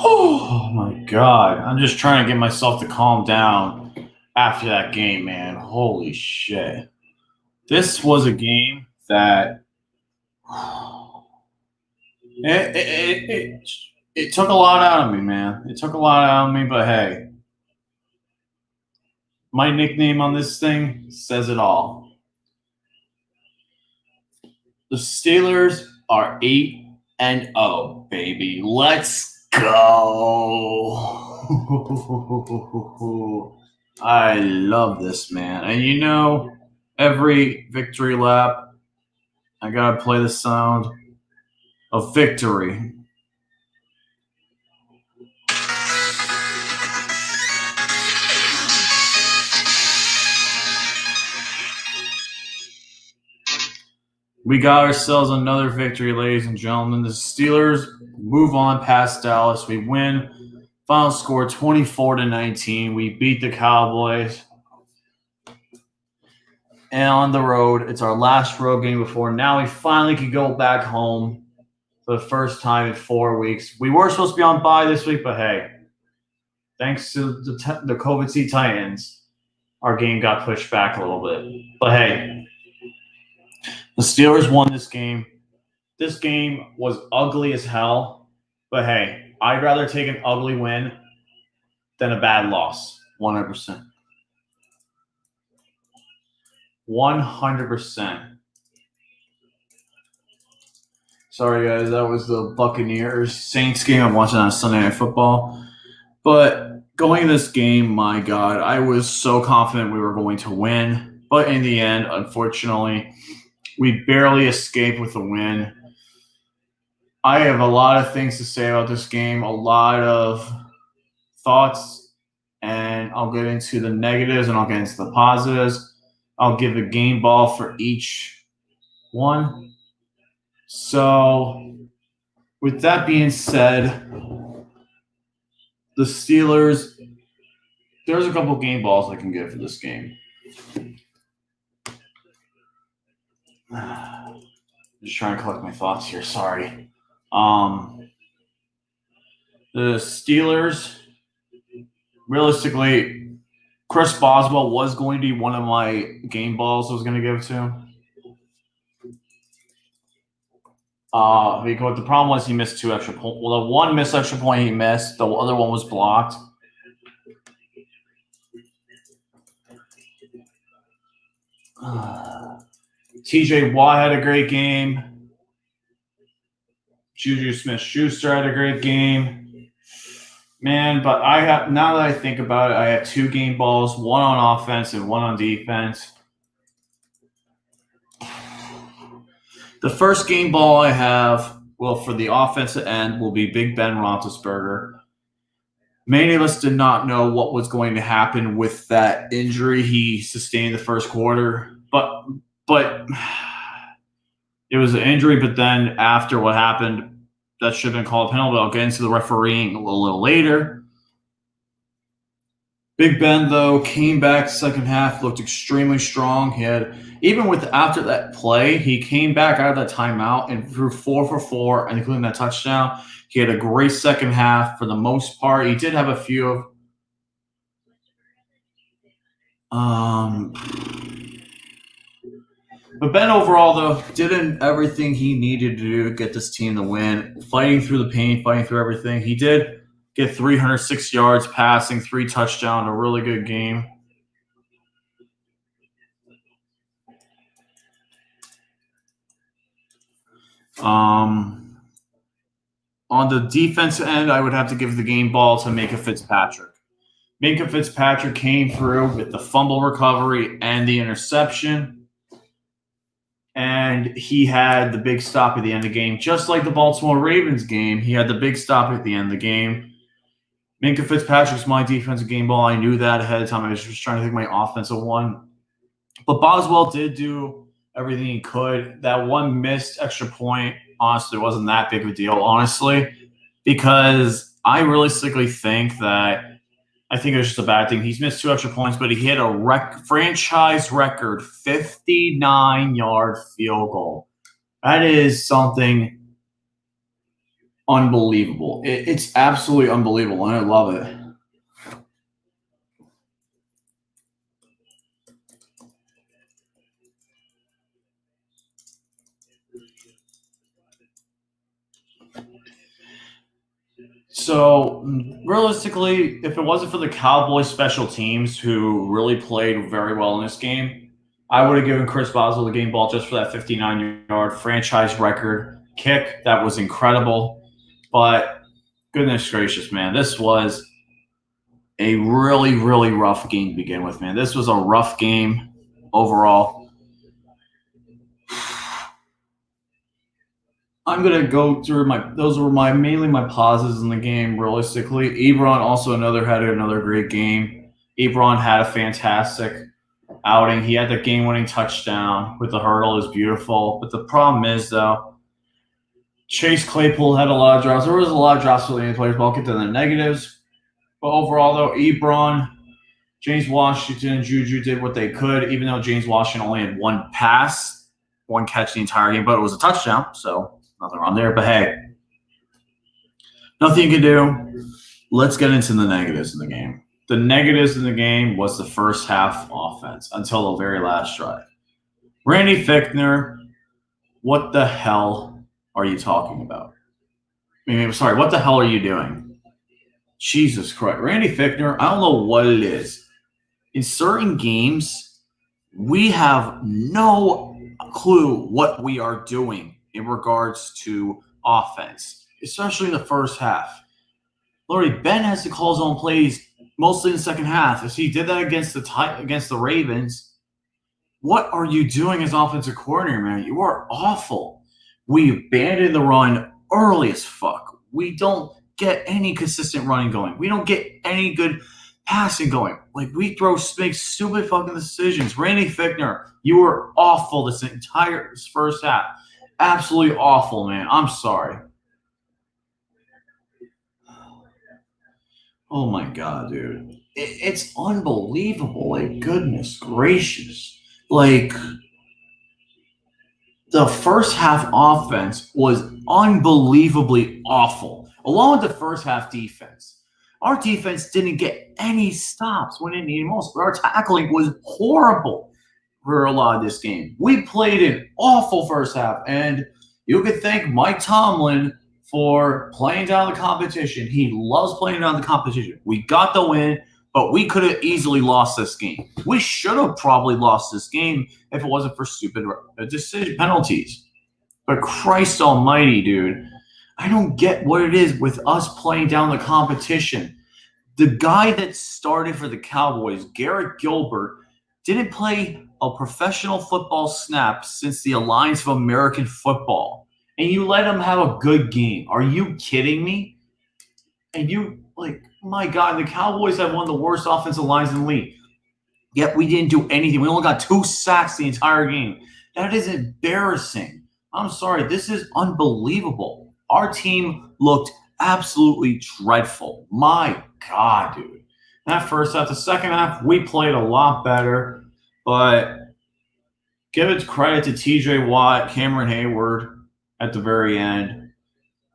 Oh my God. I'm just trying to get myself to calm down after that game, man. Holy shit. This was a game that it took a lot out of me, man. It took a lot out of me, but hey, my nickname on this thing says it all. The Steelers are 8-0, baby. Let's go. I love this, man. And you know, every victory lap, I gotta play the sound of victory. We got ourselves another victory, ladies and gentlemen. The Steelers move on past Dallas. We win. Final score 24-19. We beat the Cowboys. And on the road, it's our last road game before now we finally could go back home for the first time in 4 weeks. We were supposed to be on bye this week, but hey, thanks to the COVID C Titans, our game got pushed back a little bit. But hey, the Steelers won this game. This game was ugly as hell, but hey, I'd rather take an ugly win than a bad loss. 100%. 100%. Sorry, guys, that was the Buccaneers Saints game. I'm watching on Sunday Night Football. But going into this game, my God, I was so confident we were going to win. But in the end, unfortunately, we barely escaped with a win. I have a lot of things to say about this game, a lot of thoughts, and I'll get into the negatives and I'll get into the positives. I'll give a game ball for each one. So, with that being said, the Steelers, there's a couple game balls I can give for this game. Just trying to collect my thoughts here. Sorry. The Steelers, realistically, Chris Boswell was going to be one of my game balls I was going to give to. Because the problem was he missed 2 extra points. Well, the one missed extra point he missed. The other one was blocked. TJ Watt had a great game. Juju Smith-Schuster had a great game. Man, but now that I think about it, I have 2 game balls, one on offense and one on defense. The first game ball I have, well, for the offensive end, will be Big Ben Roethlisberger. Many of us did not know what was going to happen with that injury he sustained the first quarter, but it was an injury. But then after what happened, that should have been called a penalty. I'll get into the refereeing a little later. Big Ben, though, came back second half, looked extremely strong. He had, even with after that play, he came back out of that timeout and threw 4 for 4, and including that touchdown. He had a great second half for the most part. He did have a few of but Ben overall, though, did everything he needed to do to get this team to win, fighting through the pain, fighting through everything. He did get 306 yards passing, 3 touchdowns, a really good game. On the defensive end, I would have to give the game ball to Minkah Fitzpatrick. Minkah Fitzpatrick came through with the fumble recovery and the interception. And he had the big stop at the end of the game. Just like the Baltimore Ravens game, he had the big stop at the end of the game. Minkah Fitzpatrick's my defensive game ball. I knew that ahead of time. I was just trying to think my offensive one. But Boswell did do everything he could. That one missed extra point, honestly, wasn't that big of a deal, honestly, because I realistically think that I think it was just a bad thing. He's missed 2 extra points, but he hit a franchise record 59-yard field goal. That is something unbelievable. It's absolutely unbelievable, and I love it. So realistically, if it wasn't for the Cowboys special teams who really played very well in this game, I would have given Chris Boswell the game ball just for that 59-yard franchise record kick. That was incredible. But goodness gracious, man, this was a really, really rough game to begin with, man. This was a rough game overall. I'm gonna go through those were mainly my pauses in the game. Realistically, Ebron also had another great game. Ebron had a fantastic outing. He had the game-winning touchdown with the hurdle. Is beautiful. But the problem is though, Chase Claypool had a lot of drops. There was a lot of drops for the players, but I'll get to the negatives. But overall though, Ebron, James Washington, and Juju did what they could, even though James Washington only had one catch the entire game, but it was a touchdown, so nothing wrong there. But hey, nothing you can do. Let's get into the negatives in the game. The negatives in the game was the first half offense until the very last drive. Randy Fichtner, what the hell are you talking about? Sorry, what the hell are you doing? Jesus Christ. Randy Fichtner, I don't know what it is. In certain games, we have no clue what we are doing in regards to offense, especially in the first half. Literally, Ben has to call his own plays mostly in the second half. If he did that against the Ravens, what are you doing as offensive coordinator, man? You are awful. We abandoned the run early as fuck. We don't get any consistent running going. We don't get any good passing going. Like, we make stupid fucking decisions. Randy Fichtner, you were awful this first half. Absolutely awful, man. I'm sorry. Oh my God, dude. It's unbelievable. Like, goodness gracious. Like, the first half offense was unbelievably awful, along with the first half defense. Our defense didn't get any stops when it needed most, but our tackling was horrible for a lot of this game. We played an awful first half, and you could thank Mike Tomlin for playing down the competition. He loves playing down the competition. We got the win, but we could have easily lost this game. We should have probably lost this game if it wasn't for stupid decision penalties. But Christ almighty, dude, I don't get what it is with us playing down the competition. The guy that started for the Cowboys, Garrett Gilbert, didn't play a professional football snap since the Alliance of American Football. And you let him have a good game. Are you kidding me? And my God, the Cowboys have one of the worst offensive lines in the league. Yet we didn't do anything. We only got 2 sacks the entire game. That is embarrassing. I'm sorry. This is unbelievable. Our team looked absolutely dreadful. My God, dude. That first half. The second half, we played a lot better. But give it credit to T.J. Watt, Cameron Hayward at the very end.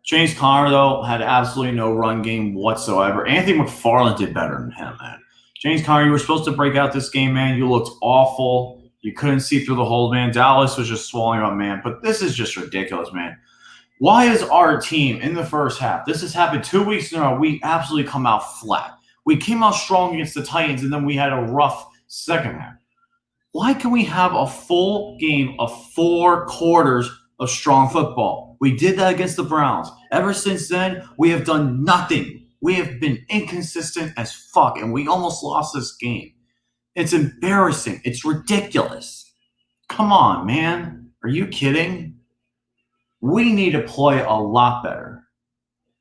James Conner, though, had absolutely no run game whatsoever. Anthony McFarland did better than him, man. James Conner, you were supposed to break out this game, man. You looked awful. You couldn't see through the hold, man. Dallas was just swallowing up, man. But this is just ridiculous, man. Why is our team in the first half? This has happened 2 weeks in a row. We absolutely come out flat. We came out strong against the Titans, and then we had a rough second half. Why can we have a full game of 4 quarters of strong football? We did that against the Browns. Ever since then, we have done nothing. We have been inconsistent as fuck, and we almost lost this game. It's embarrassing. It's ridiculous. Come on, man. Are you kidding? We need to play a lot better,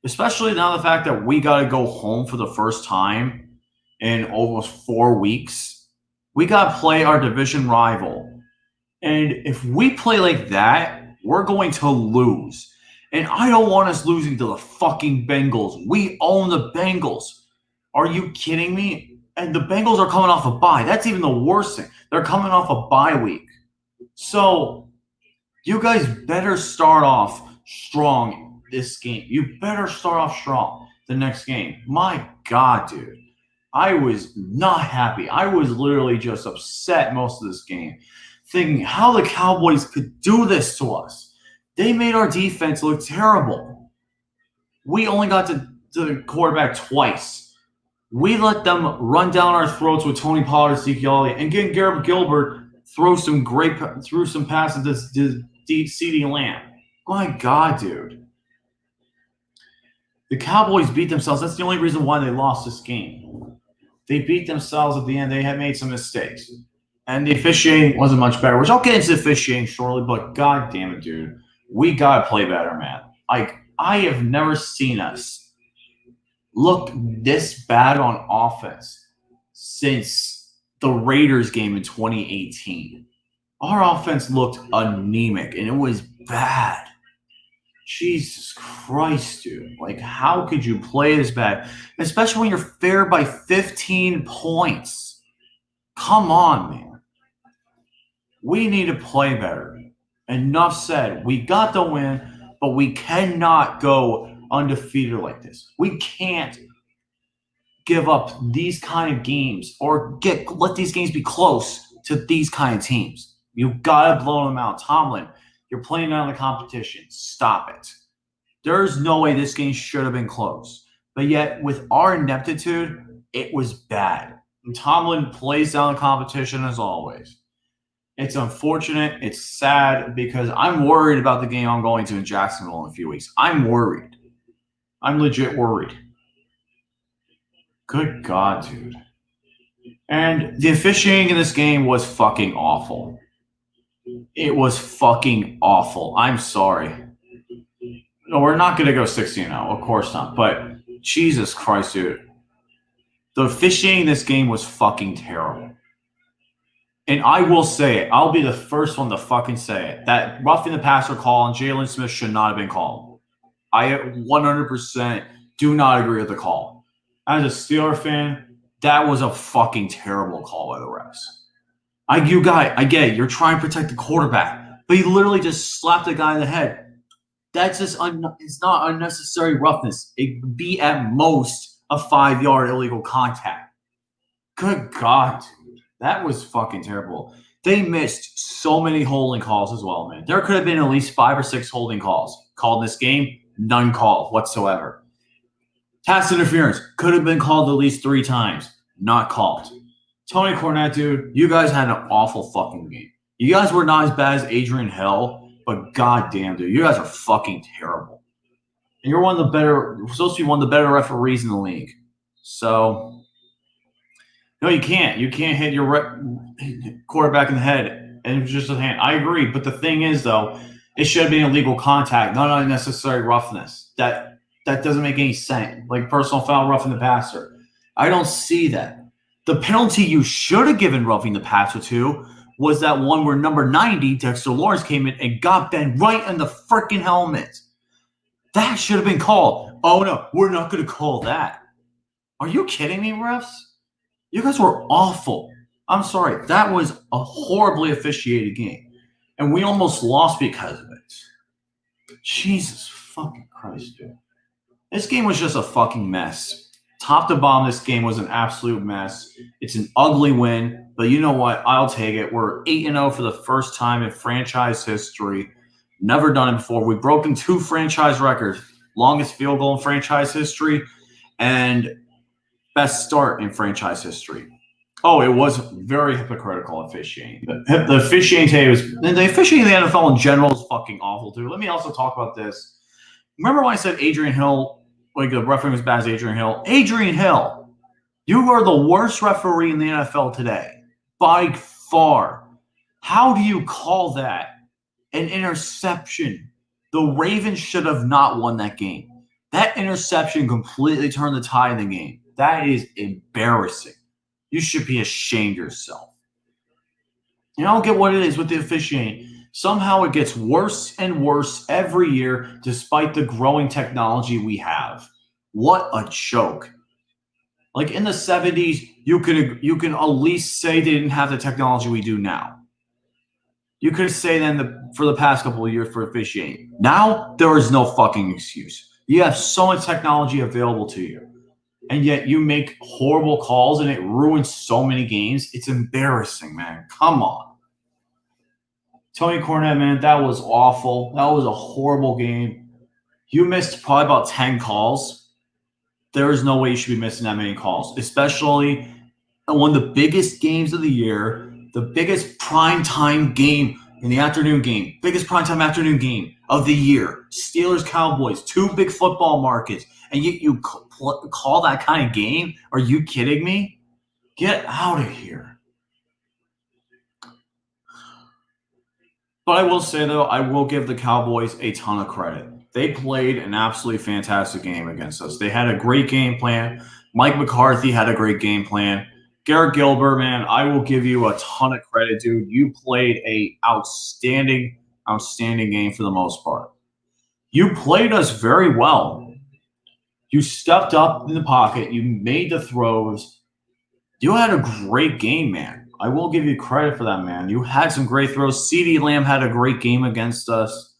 especially now the fact that we got to go home for the first time in almost 4 weeks. We got to play our division rival. And if we play like that, we're going to lose. And I don't want us losing to the fucking Bengals. We own the Bengals. Are you kidding me? And the Bengals are coming off a bye. That's even the worst thing. They're coming off a bye week. So you guys better start off strong this game. You better start off strong the next game. My God, dude. I was not happy. I was literally just upset most of this game, thinking how the Cowboys could do this to us. They made our defense look terrible. We only got to the quarterback twice. We let them run down our throats with Tony Pollard, Ezekiel Elliott, and getting Garrett Gilbert threw some passes to CeeDee Lamb. My God, dude. The Cowboys beat themselves. That's the only reason why they lost this game. They beat themselves at the end. They had made some mistakes. And the officiating wasn't much better, which I'll get into the officiating shortly, but God damn it, dude. We got to play better, man. Like, I have never seen us look this bad on offense since the Raiders game in 2018. Our offense looked anemic, and it was bad. Jesus Christ, dude. Like, how could you play this bad? Especially when you're favored by 15 points. Come on, man. We need to play better. Enough said. We got the win, but we cannot go undefeated like this. We can't give up these kind of games or let these games be close to these kind of teams. You got to blow them out. Tomlin, you're playing down the competition. Stop it. There's no way this game should have been close. But yet, with our ineptitude, it was bad. And Tomlin plays down the competition as always. It's unfortunate. It's sad because I'm worried about the game I'm going to in Jacksonville in a few weeks. I'm worried. I'm legit worried. Good God, dude. And the officiating in this game was fucking awful. It was fucking awful. I'm sorry. No, we're not going to go 16-0. Of course not. But Jesus Christ, dude. The officiating in this game was fucking terrible. And I will say it. I'll be the first one to fucking say it. That roughing the passer call on Jalen Smith should not have been called. I 100% do not agree with the call. As a Steeler fan, that was a fucking terrible call by the refs. I get it. You're trying to protect the quarterback, but you literally just slapped the guy in the head. That's just it's not unnecessary roughness. It would be at most a 5-yard illegal contact. Good God, dude. That was fucking terrible. They missed so many holding calls as well, man. There could have been at least 5 or 6 holding calls called in this game. None called whatsoever. Pass interference could have been called at least 3 times. Not called. Tony Cornette, dude, you guys had an awful fucking game. You guys were not as bad as Adrian Hill, but goddamn, dude, you guys are fucking terrible. And you're supposed to be one of the better referees in the league. So, no, you can't. You can't hit your quarterback in the head and it's just a hand. I agree, but the thing is, though, it should have been illegal contact, not unnecessary roughness. That doesn't make any sense. Like personal foul, roughing the passer. I don't see that. The penalty you should have given roughing the passer to was that one where number 90, Dexter Lawrence, came in and got Ben right in the freaking helmet. That should have been called. Oh, no, we're not going to call that. Are you kidding me, refs? You guys were awful. I'm sorry. That was a horribly officiated game. And we almost lost because of it. Jesus fucking Christ, dude. This game was just a fucking mess. Top to bottom, this game was an absolute mess. It's an ugly win, but you know what? I'll take it. We're 8-0 for the first time in franchise history. Never done it before. We've broken 2 franchise records. Longest field goal in franchise history and best start in franchise history. Oh, it was very hypocritical officiating. The officiating today the officiating in the NFL in general is fucking awful too. Let me also talk about this. Remember when I said Adrian Hill, like the referee was bad as Adrian Hill? Adrian Hill, you are the worst referee in the NFL today. By far. How do you call that an interception? The Ravens should have not won that game. That interception completely turned the tide in the game. That is embarrassing. You should be ashamed of yourself. And I don't get what it is with the officiating. Somehow it gets worse and worse every year despite the growing technology we have. What a joke. Like in the 70s, you can at least say they didn't have the technology we do now. You could say then for the past couple of years for officiating. Now there is no fucking excuse. You have so much technology available to you, and yet you make horrible calls and it ruins so many games. It's embarrassing, man. Come on. Tony Cornette, man, that was awful. That was a horrible game. You missed probably about 10 calls. There is no way you should be missing that many calls, especially one of the biggest games of the year, the biggest primetime game in the afternoon game, biggest primetime afternoon game of the year. Steelers, Cowboys, two big football markets, and you call that kind of game? Are you kidding me? Get out of here. But I will say, though, I will give the Cowboys a ton of credit. They played an absolutely fantastic game against us. They had a great game plan. Mike McCarthy had a great game plan. Garrett Gilbert, man, I will give you a ton of credit, dude. You played a outstanding game for the most part. You played us very well. You stepped up in the pocket. You made the throws. You had a great game, man. I will give you credit for that, man. You had some great throws. CeeDee Lamb had a great game against us.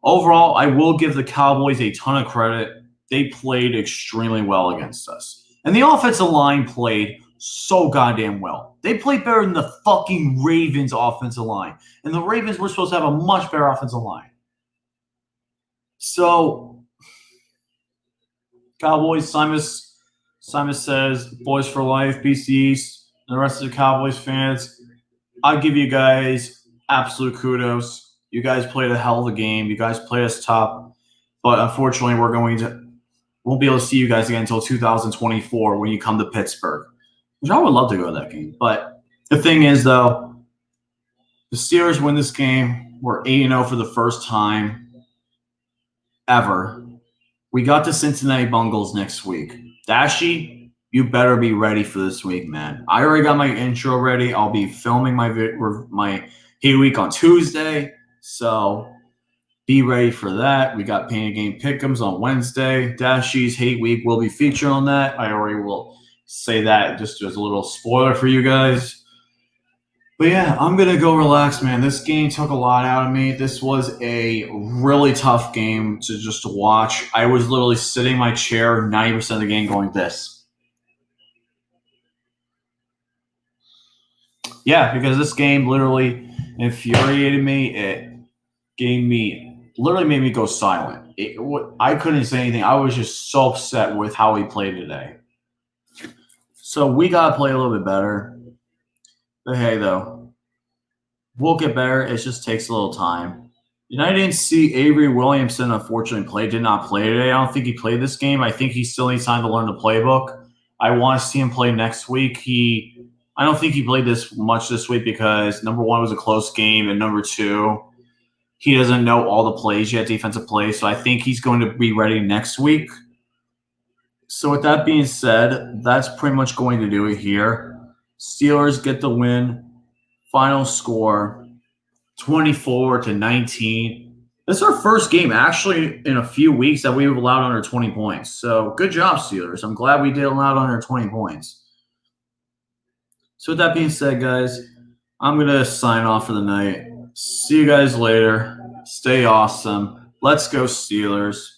Overall, I will give the Cowboys a ton of credit. They played extremely well against us. And the offensive line played so goddamn well. They played better than the fucking Ravens offensive line. And the Ravens were supposed to have a much better offensive line. So, Cowboys, Simon says, boys for life, BC East. And the rest of the Cowboys fans, I'll give you guys absolute kudos. You guys played a hell of a game. You guys played us top. But unfortunately, won't be able to see you guys again until 2024 when you come to Pittsburgh. Which I would love to go to that game. But the thing is, though, the Steelers win this game. We're 8-0 for the first time ever. We got the Cincinnati Bengals next week. Dashy, you better be ready for this week, man. I already got my intro ready. I'll be filming my Hate Week on Tuesday. So be ready for that. We got Painted Game Pick'ems on Wednesday. Dashy's Hate Week will be featured on that. I already will say that just as a little spoiler for you guys. But yeah, I'm going to go relax, man. This game took a lot out of me. This was a really tough game to watch. I was literally sitting in my chair 90% of the game going this. Yeah, because this game literally infuriated me. It literally made me go silent. I couldn't say anything. I was just so upset with how he played today. So we got to play a little bit better. But hey, though, we'll get better. It just takes a little time. And I didn't see Avery Williamson, unfortunately, did not play today. I don't think he played this game. I think he still needs time to learn the playbook. I want to see him play next week. I don't think he played this much this week because, number one, it was a close game, and number two, he doesn't know all the plays yet, defensive plays. So I think he's going to be ready next week. So with that being said, that's pretty much going to do it here. Steelers get the win. Final score, 24-19. This is our first game actually in a few weeks that we've allowed under 20 points. So good job, Steelers. I'm glad we did allow under 20 points. So with that being said, guys, I'm going to sign off for the night. See you guys later. Stay awesome. Let's go, Steelers.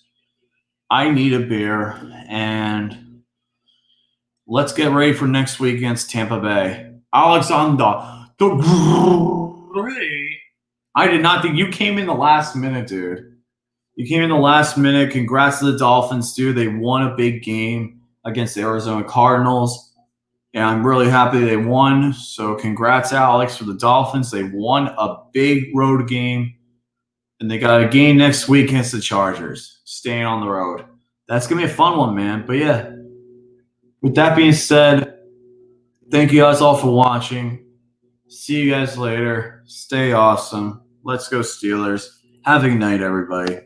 I need a beer, and let's get ready for next week against Tampa Bay. Alexander, the Great. I did not think you came in the last minute, dude. You came in the last minute. Congrats to the Dolphins, dude. They won a big game against the Arizona Cardinals. And I'm really happy they won. So congrats, Alex, for the Dolphins. They won a big road game. And they got a game next week against the Chargers, staying on the road. That's going to be a fun one, man. But yeah, with that being said, thank you guys all for watching. See you guys later. Stay awesome. Let's go, Steelers. Have a good night, everybody.